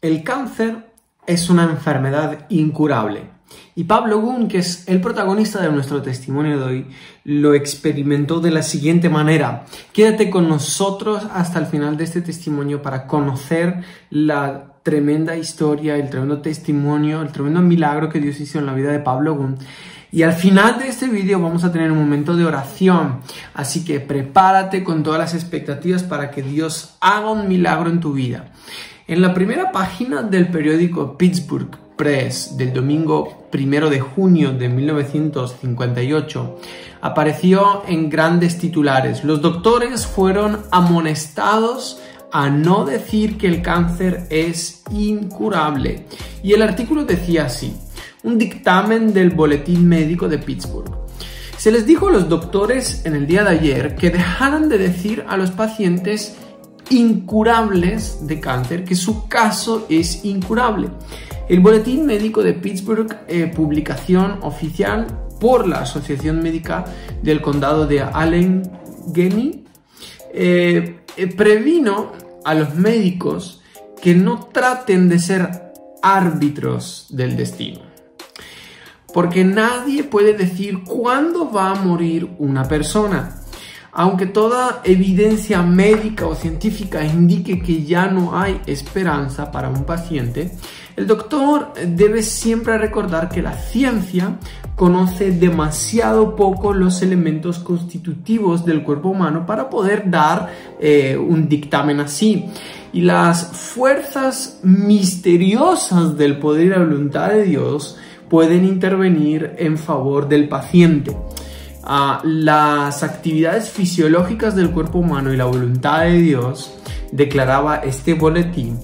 El cáncer es una enfermedad incurable y Pablo Gunn, que es el protagonista de nuestro testimonio de hoy, lo experimentó de la siguiente manera. Quédate con nosotros hasta el final de este testimonio para conocer la tremenda historia, el tremendo testimonio, el tremendo milagro que Dios hizo en la vida de Pablo Gunn. Y al final de este vídeo vamos a tener un momento de oración, así que prepárate con todas las expectativas para que Dios haga un milagro en tu vida. En la primera página del periódico Pittsburgh Press del domingo 1 de junio de 1958 apareció en grandes titulares: los doctores fueron amonestados a no decir que el cáncer es incurable. Y el artículo decía así: un dictamen del Boletín Médico de Pittsburgh. Se les dijo a los doctores en el día de ayer que dejaran de decir a los pacientes incurables de cáncer que su caso es incurable. El Boletín Médico de Pittsburgh, publicación oficial por la Asociación Médica del Condado de Allegheny, previno a los médicos que no traten de ser árbitros del destino, porque nadie puede decir cuándo va a morir una persona. Aunque toda evidencia médica o científica indique que ya no hay esperanza para un paciente, el doctor debe siempre recordar que la ciencia conoce demasiado poco los elementos constitutivos del cuerpo humano para poder dar un dictamen así. Y las fuerzas misteriosas del poder y la voluntad de Dios pueden intervenir en favor del paciente. Las actividades fisiológicas del cuerpo humano y la voluntad de Dios, declaraba este boletín,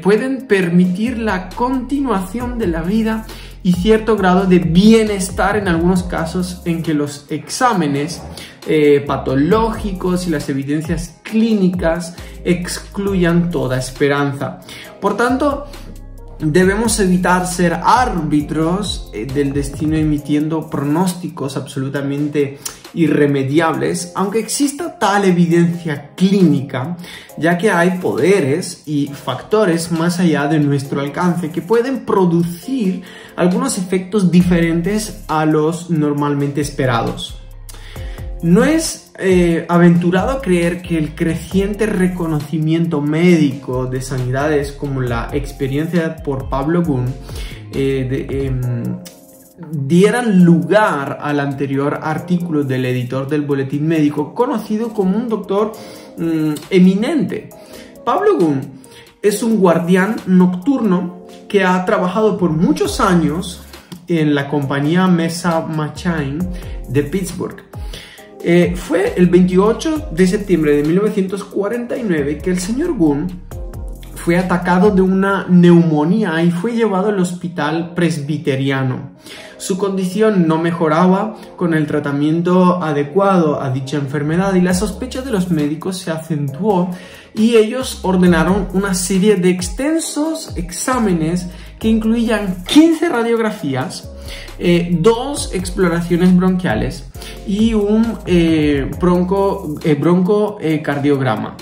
pueden permitir la continuación de la vida y cierto grado de bienestar en algunos casos en que los exámenes patológicos y las evidencias clínicas excluyan toda esperanza. Por tanto, debemos evitar ser árbitros del destino emitiendo pronósticos absolutamente irremediables, aunque exista tal evidencia clínica, ya que hay poderes y factores más allá de nuestro alcance que pueden producir algunos efectos diferentes a los normalmente esperados. No es aventurado creer que el creciente reconocimiento médico de sanidades como la experiencia por Pablo Gunn dieran lugar al anterior artículo del editor del Boletín Médico, conocido como un doctor eminente. Pablo Gunn es un guardián nocturno que ha trabajado por muchos años en la compañía Mesa Machine de Pittsburgh. Fue el 28 de septiembre de 1949 que el señor Gunn fue atacado de una neumonía y fue llevado al hospital presbiteriano. Su condición no mejoraba con el tratamiento adecuado a dicha enfermedad y la sospecha de los médicos se acentuó y ellos ordenaron una serie de extensos exámenes que incluían 15 radiografías, 2 exploraciones bronquiales y un broncocardiograma,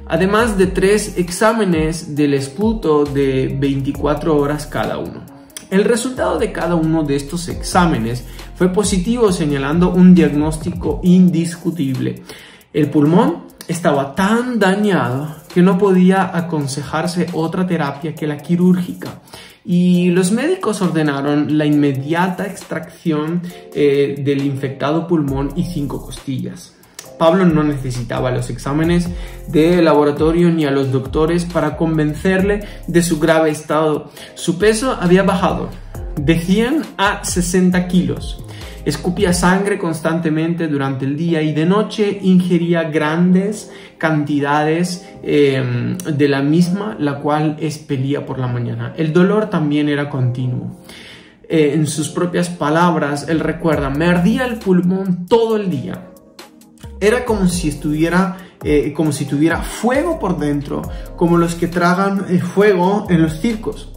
además de 3 exámenes del esputo de 24 horas cada uno. El resultado de cada uno de estos exámenes fue positivo, señalando un diagnóstico indiscutible. El pulmón estaba tan dañado que no podía aconsejarse otra terapia que la quirúrgica. Y los médicos ordenaron la inmediata extracción del infectado pulmón y 5 costillas. Pablo no necesitaba los exámenes de laboratorio ni a los doctores para convencerle de su grave estado. Su peso había bajado de 100 a 60 kilos. Escupía sangre constantemente durante el día y de noche ingería grandes cantidades de la misma, la cual expelía por la mañana. El dolor también era continuo. En sus propias palabras, él recuerda: me ardía el pulmón todo el día. Era como si tuviera fuego por dentro, como los que tragan fuego en los circos.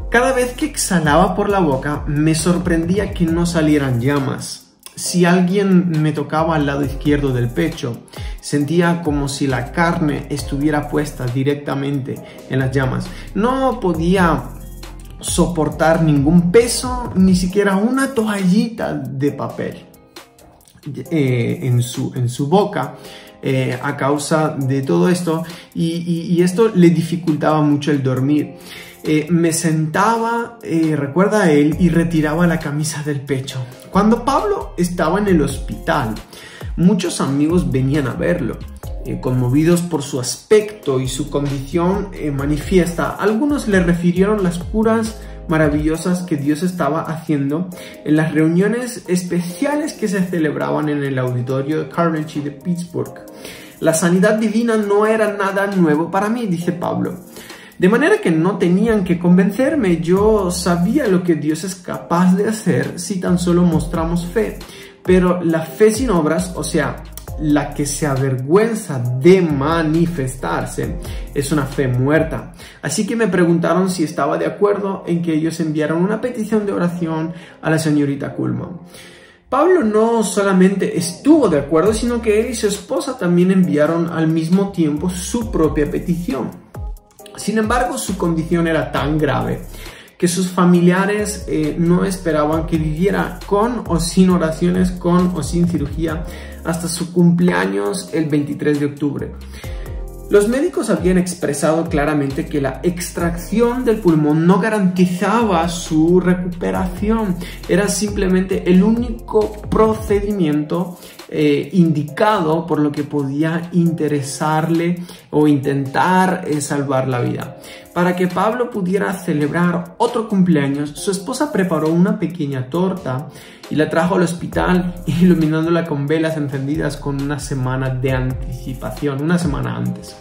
Cada vez que exhalaba por la boca, me sorprendía que no salieran llamas, si alguien me tocaba al lado izquierdo del pecho, sentía como si la carne estuviera puesta directamente en las llamas. No podía soportar ningún peso, ni siquiera una toallita de papel en su boca, a causa de todo esto, y esto le dificultaba mucho el dormir. Me sentaba, recuerda él, y retiraba la camisa del pecho. Cuando Pablo estaba en el hospital, muchos amigos venían a verlo, conmovidos por su aspecto y su condición manifiesta. Algunos le refirieron las curas maravillosas que Dios estaba haciendo en las reuniones especiales que se celebraban en el auditorio de Carnegie de Pittsburgh. La sanidad divina no era nada nuevo para mí, dice Pablo. De manera que no tenían que convencerme, yo sabía lo que Dios es capaz de hacer si tan solo mostramos fe. Pero la fe sin obras, o sea, la que se avergüenza de manifestarse, es una fe muerta. Así que me preguntaron si estaba de acuerdo en que ellos enviaran una petición de oración a la señorita Kuhlman. Pablo no solamente estuvo de acuerdo, sino que él y su esposa también enviaron al mismo tiempo su propia petición. Sin embargo, su condición era tan grave que sus familiares no esperaban que viviera con o sin oraciones, con o sin cirugía, hasta su cumpleaños el 23 de octubre. Los médicos habían expresado claramente que la extracción del pulmón no garantizaba su recuperación. Era simplemente el único procedimiento indicado por lo que podía interesarle o intentar salvar la vida. Para que Pablo pudiera celebrar otro cumpleaños, su esposa preparó una pequeña torta y la trajo al hospital, iluminándola con velas encendidas con una semana de anticipación, una semana antes,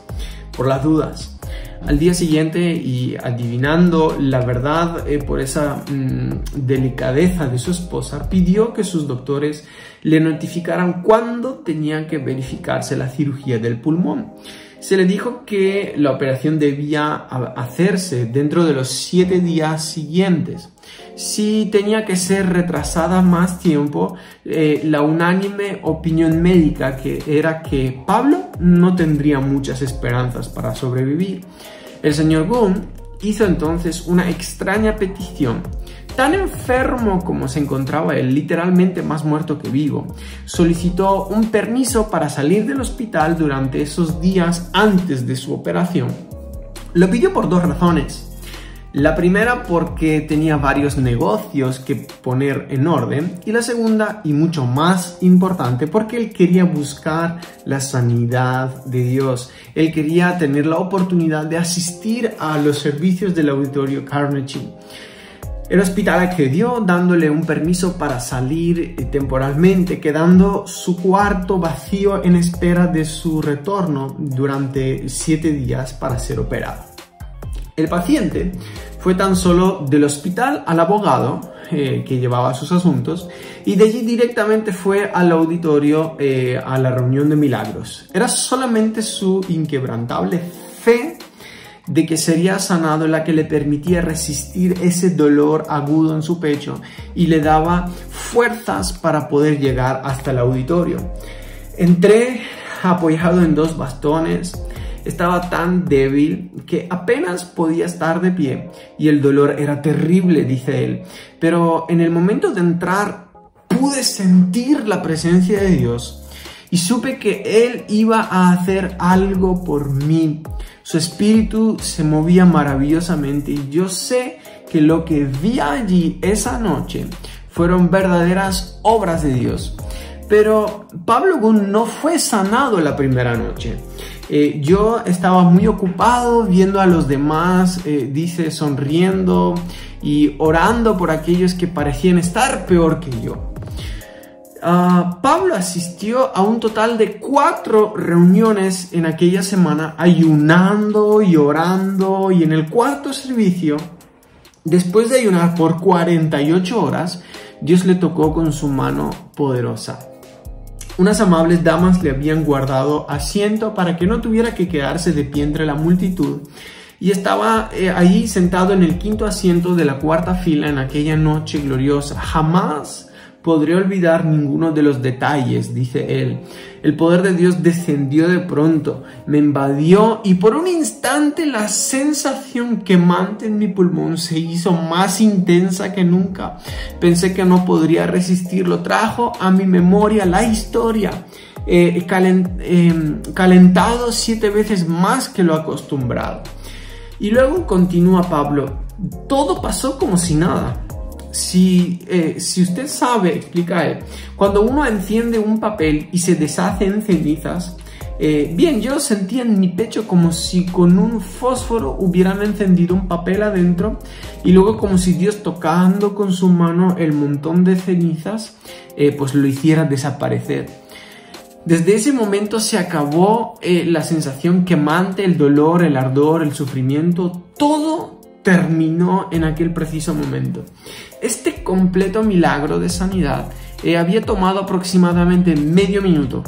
por las dudas. Al día siguiente, y adivinando la verdad por esa delicadeza de su esposa, pidió que sus doctores le notificaran cuándo tenía que verificarse la cirugía del pulmón. Se le dijo que la operación debía hacerse dentro de los 7 días siguientes. Si tenía que ser retrasada más tiempo, la unánime opinión médica era que Pablo no tendría muchas esperanzas para sobrevivir. El señor Gunn hizo entonces una extraña petición. Tan enfermo como se encontraba él, literalmente más muerto que vivo, solicitó un permiso para salir del hospital durante esos días antes de su operación. Lo pidió por 2 razones. La primera, porque tenía varios negocios que poner en orden, y la segunda, y mucho más importante, porque él quería buscar la sanidad de Dios. Él quería tener la oportunidad de asistir a los servicios del auditorio Carnegie. El hospital accedió, dándole un permiso para salir temporalmente, quedando su cuarto vacío en espera de su retorno durante 7 días para ser operado. El paciente fue tan solo del hospital al abogado que llevaba sus asuntos, y de allí directamente fue al auditorio a la reunión de milagros. Era solamente su inquebrantable fe de que sería sanado la que le permitía resistir ese dolor agudo en su pecho y le daba fuerzas para poder llegar hasta el auditorio. Entré apoyado en 2 bastones. Estaba tan débil que apenas podía estar de pie y el dolor era terrible, dice él. Pero en el momento de entrar pude sentir la presencia de Dios y supe que Él iba a hacer algo por mí. Su espíritu se movía maravillosamente y yo sé que lo que vi allí esa noche fueron verdaderas obras de Dios. Pero Pablo Gunn no fue sanado la primera noche. Yo estaba muy ocupado viendo a los demás, dice, sonriendo y orando por aquellos que parecían estar peor que yo. Pablo asistió a un total de 4 reuniones en aquella semana, ayunando y orando, y en el 4º servicio, después de ayunar por 48 horas, Dios le tocó con su mano poderosa. Unas amables damas le habían guardado asiento para que no tuviera que quedarse de pie entre la multitud, y estaba ahí sentado en el 5º asiento de la 4ª fila en aquella noche gloriosa. Jamás podré olvidar ninguno de los detalles, dice él. El poder de Dios descendió de pronto, me invadió y por un instante la sensación quemante en mi pulmón se hizo más intensa que nunca. Pensé que no podría resistirlo. Trajo a mi memoria la historia, calentado 7 veces más que lo acostumbrado. Y luego continúa Pablo, todo pasó como si nada. Si usted sabe, explica él, cuando uno enciende un papel y se deshace en cenizas, bien, yo sentía en mi pecho como si con un fósforo hubieran encendido un papel adentro y luego como si Dios tocando con su mano el montón de cenizas, pues lo hiciera desaparecer. Desde ese momento se acabó la sensación quemante, el dolor, el ardor, el sufrimiento, todo terminó en aquel preciso momento. Este completo milagro de sanidad había tomado aproximadamente medio minuto.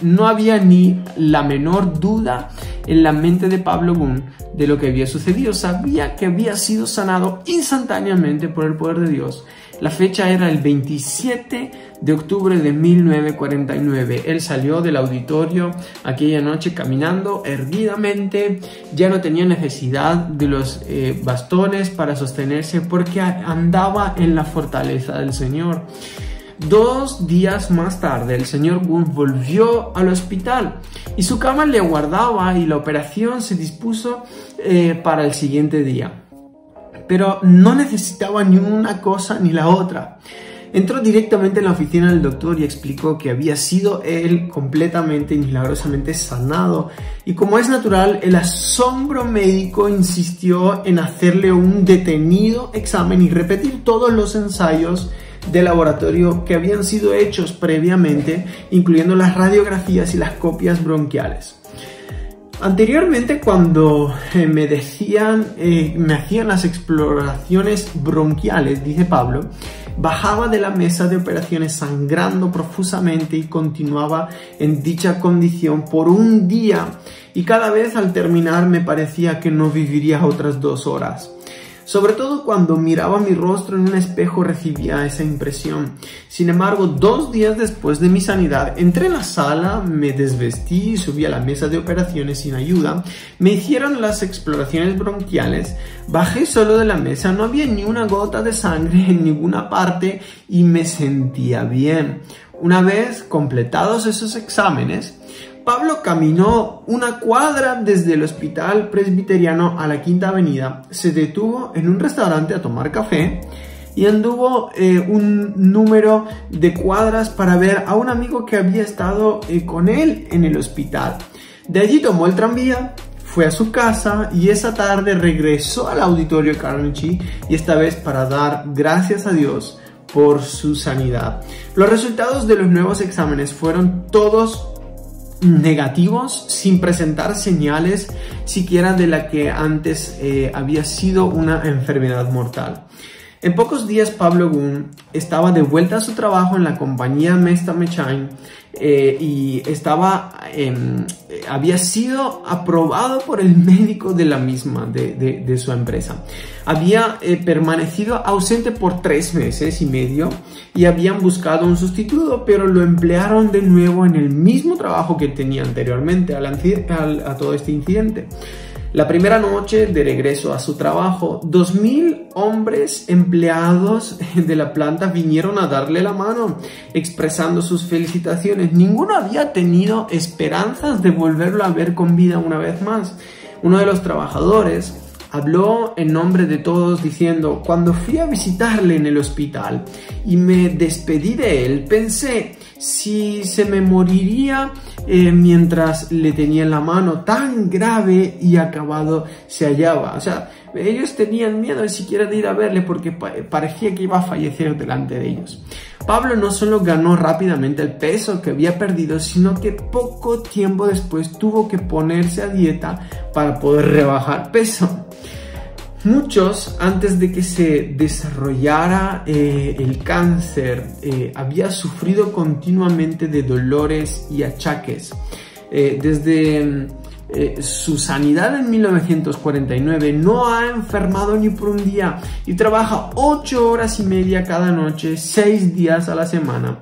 No había ni la menor duda en la mente de Pablo Gunn de lo que había sucedido. Sabía que había sido sanado instantáneamente por el poder de Dios. La fecha era el 27 de octubre de 1949. Él salió del auditorio aquella noche caminando erguidamente. Ya no tenía necesidad de los bastones para sostenerse porque andaba en la fortaleza del Señor. 2 días más tarde, el señor Gunn volvió al hospital y su cama le aguardaba y la operación se dispuso para el siguiente día. Pero no necesitaba ni una cosa ni la otra. Entró directamente en la oficina del doctor y explicó que había sido él completamente y milagrosamente sanado. Y como es natural, el asombro médico insistió en hacerle un detenido examen y repetir todos los ensayos de laboratorio que habían sido hechos previamente, incluyendo las radiografías y las copias bronquiales. Anteriormente, cuando me hacían las exploraciones bronquiales, dice Pablo, bajaba de la mesa de operaciones sangrando profusamente y continuaba en dicha condición por un día, y cada vez al terminar me parecía que no viviría otras 2 horas. Sobre todo cuando miraba mi rostro en un espejo recibía esa impresión. Sin embargo, 2 días después de mi sanidad, entré en la sala, me desvestí y subí a la mesa de operaciones sin ayuda. Me hicieron las exploraciones bronquiales, bajé solo de la mesa, no había ni una gota de sangre en ninguna parte y me sentía bien. Una vez completados esos exámenes, Pablo caminó 1 cuadra desde el Hospital Presbiteriano a la Quinta Avenida, se detuvo en un restaurante a tomar café y anduvo un número de cuadras para ver a un amigo que había estado con él en el hospital. De allí tomó el tranvía, fue a su casa y esa tarde regresó al auditorio Carnegie, y esta vez para dar gracias a Dios por su sanidad. Los resultados de los nuevos exámenes fueron todos negativos, sin presentar señales siquiera de la que antes había sido una enfermedad mortal. En pocos días Pablo Gunn estaba de vuelta a su trabajo en la compañía Mesta Mechain y había sido aprobado por el médico de la misma, de su empresa. Había permanecido ausente por 3 meses y medio y habían buscado un sustituto, pero lo emplearon de nuevo en el mismo trabajo que tenía anteriormente a todo este incidente. La primera noche de regreso a su trabajo, 2000 hombres empleados de la planta vinieron a darle la mano, expresando sus felicitaciones. Ninguno había tenido esperanzas de volverlo a ver con vida una vez más. Uno de los trabajadores habló en nombre de todos diciendo: cuando fui a visitarle en el hospital y me despedí de él, pensé si se me moriría mientras le tenía en la mano, tan grave y acabado se hallaba. O sea, ellos tenían miedo de siquiera de ir a verle porque parecía que iba a fallecer delante de ellos. Pablo no solo ganó rápidamente el peso que había perdido, sino que poco tiempo después tuvo que ponerse a dieta para poder rebajar peso. Muchos, antes de que se desarrollara el cáncer, había sufrido continuamente de dolores y achaques. Desde su sanidad en 1949, no ha enfermado ni por un día y trabaja 8 horas y media cada noche, 6 días a la semana.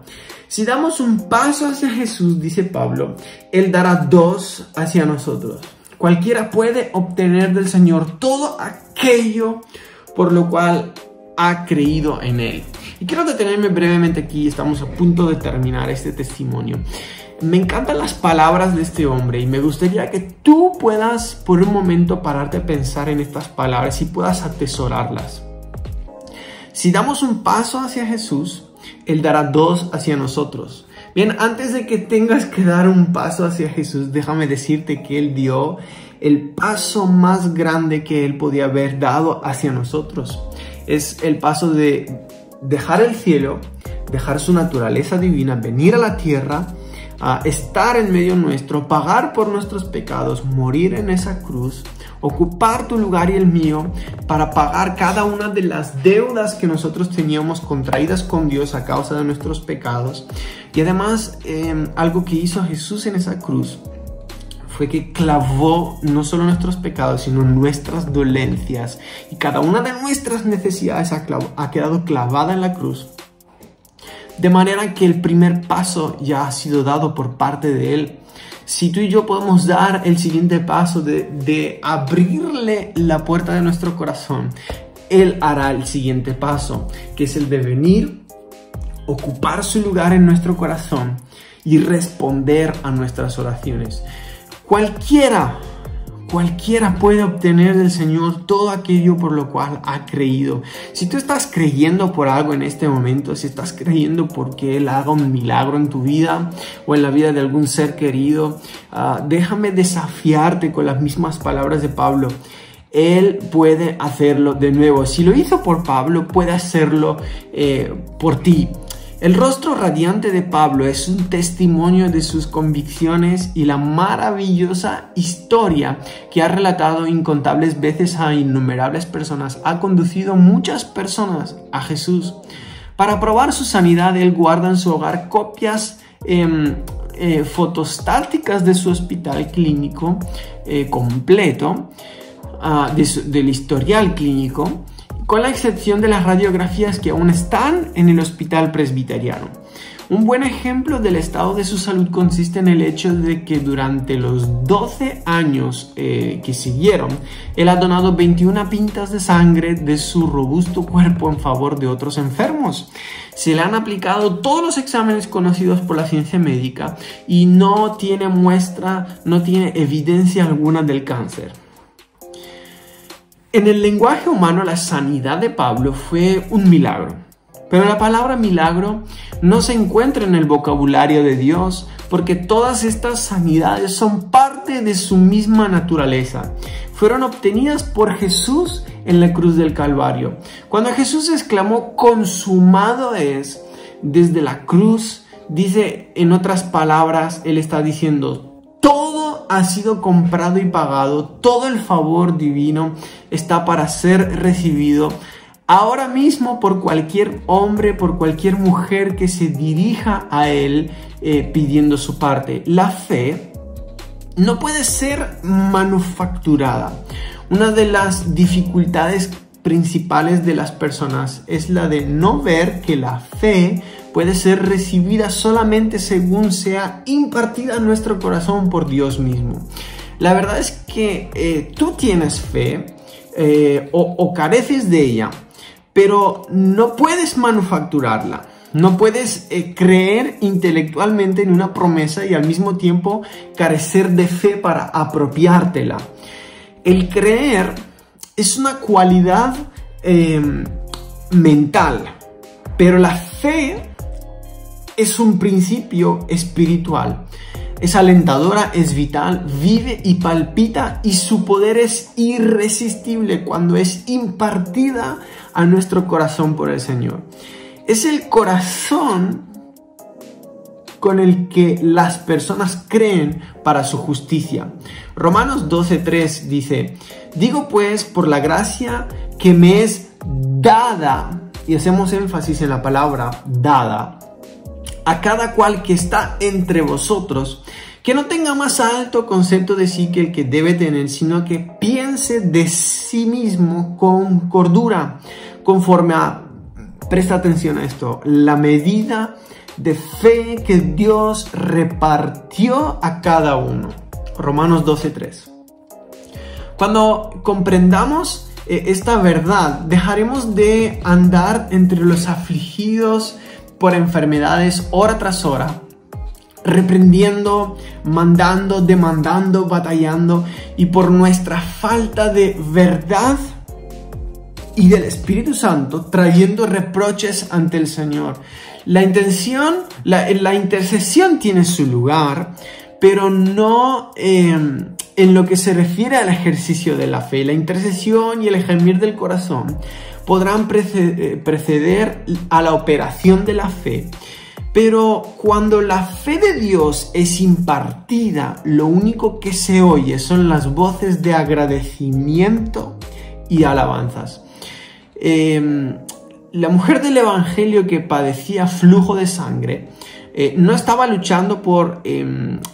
Si damos un paso hacia Jesús, dice Pablo, Él dará 2 hacia nosotros. Cualquiera puede obtener del Señor todo aquello por lo cual ha creído en Él. Y quiero detenerme brevemente aquí, estamos a punto de terminar este testimonio. Me encantan las palabras de este hombre y me gustaría que tú puedas por un momento pararte a pensar en estas palabras y puedas atesorarlas. Si damos un paso hacia Jesús, Él dará 2 hacia nosotros. Bien, antes de que tengas que dar un paso hacia Jesús, déjame decirte que Él dio el paso más grande que Él podía haber dado hacia nosotros. Es el paso de dejar el cielo, dejar su naturaleza divina, venir a la tierra, a estar en medio nuestro, pagar por nuestros pecados, morir en esa cruz, ocupar tu lugar y el mío para pagar cada una de las deudas que nosotros teníamos contraídas con Dios a causa de nuestros pecados. Y además, algo que hizo Jesús en esa cruz fue que clavó no solo nuestros pecados, sino nuestras dolencias. Y cada una de nuestras necesidades ha quedado clavada en la cruz. De manera que el primer paso ya ha sido dado por parte de Él. Si tú y yo podemos dar el siguiente paso de abrirle la puerta de nuestro corazón, Él hará el siguiente paso, que es el de venir, ocupar su lugar en nuestro corazón y responder a nuestras oraciones. Cualquiera puede obtener del Señor todo aquello por lo cual ha creído. Si tú estás creyendo por algo en este momento, si estás creyendo porque Él haga un milagro en tu vida o en la vida de algún ser querido, déjame desafiarte con las mismas palabras de Pablo. Él puede hacerlo de nuevo. Si lo hizo por Pablo, puede hacerlo por ti. El rostro radiante de Pablo es un testimonio de sus convicciones y la maravillosa historia que ha relatado incontables veces a innumerables personas. Ha conducido muchas personas a Jesús. Para probar su sanidad, él guarda en su hogar copias fotostáticas de su hospital clínico completo, del historial clínico, con la excepción de las radiografías que aún están en el hospital presbiteriano. Un buen ejemplo del estado de su salud consiste en el hecho de que durante los 12 años que siguieron, él ha donado 21 pintas de sangre de su robusto cuerpo en favor de otros enfermos. Se le han aplicado todos los exámenes conocidos por la ciencia médica y no tiene evidencia alguna del cáncer. En el lenguaje humano, la sanidad de Pablo fue un milagro. Pero la palabra milagro no se encuentra en el vocabulario de Dios, porque todas estas sanidades son parte de su misma naturaleza. Fueron obtenidas por Jesús en la cruz del Calvario. Cuando Jesús exclamó "consumado es", desde la cruz, dice, en otras palabras, Él está diciendo: todo ha sido comprado y pagado, todo el favor divino está para ser recibido ahora mismo por cualquier hombre, por cualquier mujer que se dirija a Él pidiendo su parte. La fe no puede ser manufacturada. Una de las dificultades principales de las personas es la de no ver que la fe puede ser recibida solamente según sea impartida en nuestro corazón por Dios mismo. La verdad es que tú tienes fe o careces de ella, pero no puedes manufacturarla. No puedes creer intelectualmente en una promesa y al mismo tiempo carecer de fe para apropiártela. El creer es una cualidad mental, pero la fe es un principio espiritual. Es alentadora, es vital, vive y palpita, y su poder es irresistible cuando es impartida a nuestro corazón por el Señor. Es el corazón con el que las personas creen para su justicia. Romanos 12:3 dice: digo pues, por la gracia que me es dada, y hacemos énfasis en la palabra dada, a cada cual que está entre vosotros, que no tenga más alto concepto de sí que el que debe tener, sino que piense de sí mismo con cordura, conforme a, presta atención a esto, la medida de fe que Dios repartió a cada uno. Romanos 12:3. Cuando comprendamos esta verdad, dejaremos de andar entre los afligidos por enfermedades hora tras hora, reprendiendo, mandando, demandando, batallando, y por nuestra falta de verdad y del Espíritu Santo trayendo reproches ante el Señor. La intercesión tiene su lugar, pero no en lo que se refiere al ejercicio de la fe. La intercesión y el gemir del corazón podrán preceder a la operación de la fe, pero cuando la fe de Dios es impartida, lo único que se oye son las voces de agradecimiento y alabanzas. La mujer del Evangelio que padecía flujo de sangre no estaba luchando por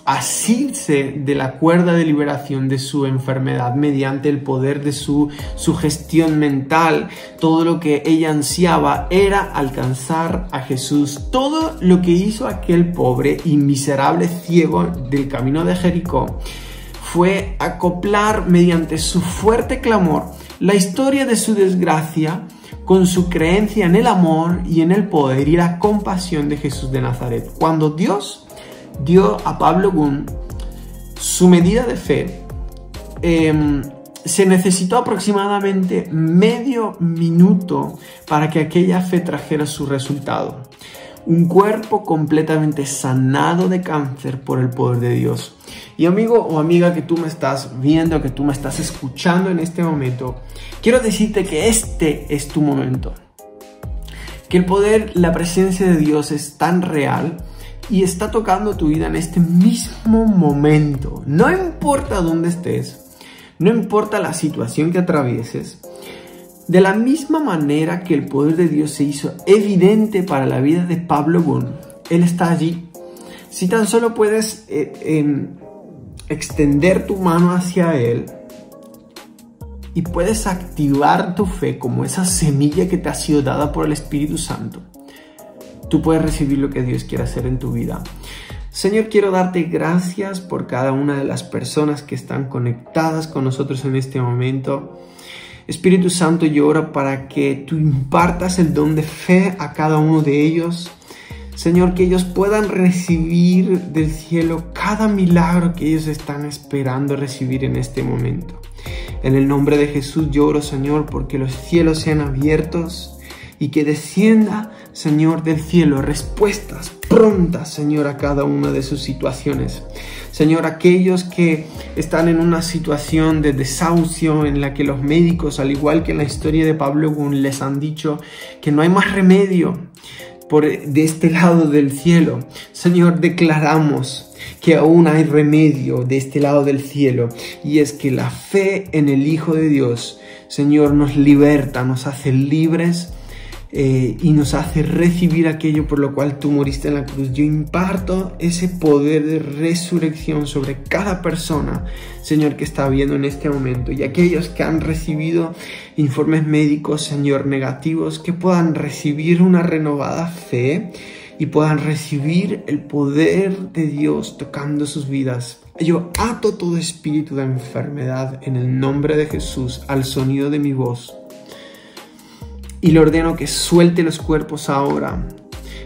asirse de la cuerda de liberación de su enfermedad mediante el poder de su sugestión mental. Todo lo que ella ansiaba era alcanzar a Jesús. Todo lo que hizo aquel pobre y miserable ciego del camino de Jericó fue acoplar mediante su fuerte clamor la historia de su desgracia con su creencia en el amor y en el poder y la compasión de Jesús de Nazaret. Cuando Dios dio a Pablo Gunn su medida de fe, se necesitó aproximadamente medio minuto para que aquella fe trajera su resultado. Un cuerpo completamente sanado de cáncer por el poder de Dios. Y amigo o amiga que tú me estás viendo, que tú me estás escuchando en este momento, quiero decirte que este es tu momento. Que el poder, la presencia de Dios es tan real y está tocando tu vida en este mismo momento. No importa dónde estés, no importa la situación que atravieses. De la misma manera que el poder de Dios se hizo evidente para la vida de Pablo Gunn, Él está allí. Si tan solo puedes extender tu mano hacia Él y puedes activar tu fe como esa semilla que te ha sido dada por el Espíritu Santo, tú puedes recibir lo que Dios quiere hacer en tu vida. Señor, quiero darte gracias por cada una de las personas que están conectadas con nosotros en este momento. Espíritu Santo, yo oro para que tú impartas el don de fe a cada uno de ellos. Señor, que ellos puedan recibir del cielo cada milagro que ellos están esperando recibir en este momento. En el nombre de Jesús yo oro, Señor, porque los cielos sean abiertos y que descienda, Señor, del cielo respuestas prontas, Señor, a cada una de sus situaciones. Señor, aquellos que están en una situación de desahucio en la que los médicos, al igual que en la historia de Pablo Gunn, les han dicho que no hay más remedio de este lado del cielo. Señor, declaramos que aún hay remedio de este lado del cielo, y es que la fe en el Hijo de Dios, Señor, nos liberta, nos hace libres y nos hace recibir aquello por lo cual tú moriste en la cruz. Yo imparto ese poder de resurrección sobre cada persona, Señor, que está viendo en este momento, y aquellos que han recibido informes médicos, Señor, negativos, que puedan recibir una renovada fe y puedan recibir el poder de Dios tocando sus vidas. Yo ato todo espíritu de enfermedad en el nombre de Jesús al sonido de mi voz. Y le ordeno que suelte los cuerpos ahora.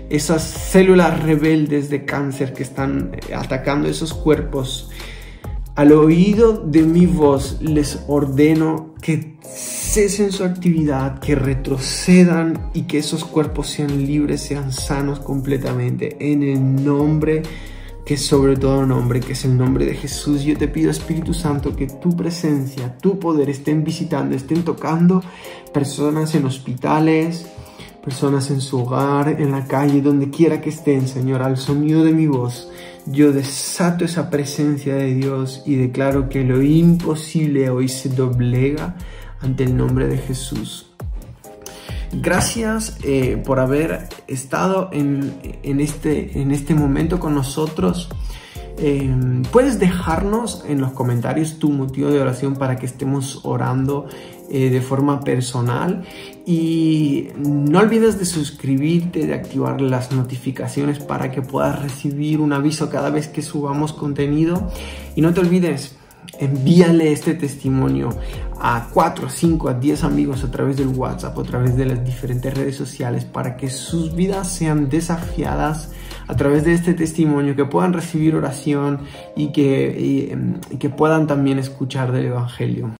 Esas células rebeldes de cáncer que están atacando esos cuerpos. Al oído de mi voz les ordeno que cesen su actividad, que retrocedan y que esos cuerpos sean libres, sean sanos completamente. En el nombre que es sobre todo nombre, que es el nombre de Jesús. Yo te pido, Espíritu Santo, que tu presencia, tu poder estén visitando, estén tocando personas en hospitales, personas en su hogar, en la calle, donde quiera que estén, Señor. Al sonido de mi voz, yo desato esa presencia de Dios y declaro que lo imposible hoy se doblega ante el nombre de Jesús. Gracias por haber estado en este momento con nosotros. puedes dejarnos en los comentarios tu motivo de oración para que estemos orando de forma personal, y no olvides de suscribirte, de activar las notificaciones para que puedas recibir un aviso cada vez que subamos contenido. Y no te olvides, envíale este testimonio a 4, 5, a 10 amigos a través del WhatsApp o a través de las diferentes redes sociales para que sus vidas sean desafiadas a través de este testimonio, que puedan recibir oración y que puedan también escuchar del Evangelio.